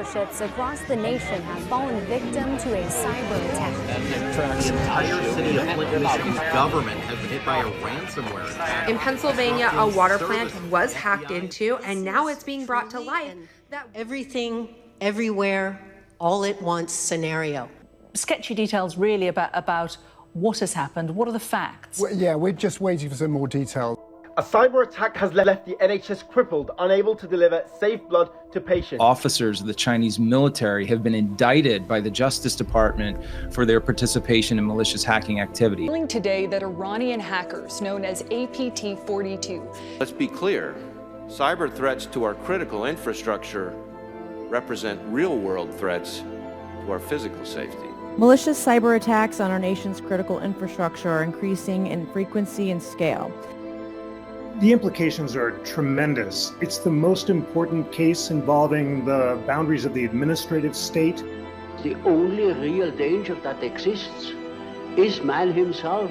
dealerships across the nation have fallen victim to a cyber attack. The entire city of Flint, Michigan's government has been hit by a ransomware attack. In Pennsylvania, a water plant was hacked into, and now it's being brought to light. Everything, everywhere, all at once scenario. Sketchy details really about what has happened. What are the facts? Well, we're just waiting for some more details. A cyber attack has left the NHS crippled, unable to deliver safe blood to patients. Officers of the Chinese military have been indicted by the Justice Department for their participation in malicious hacking activity. Today that Iranian hackers known as APT-42. Let's be clear, cyber threats to our critical infrastructure represent real-world threats to our physical safety. Malicious cyber attacks on our nation's critical infrastructure are increasing in frequency and scale. The implications are tremendous. It's the most important case involving the boundaries of the administrative state. The only real danger that exists is man himself.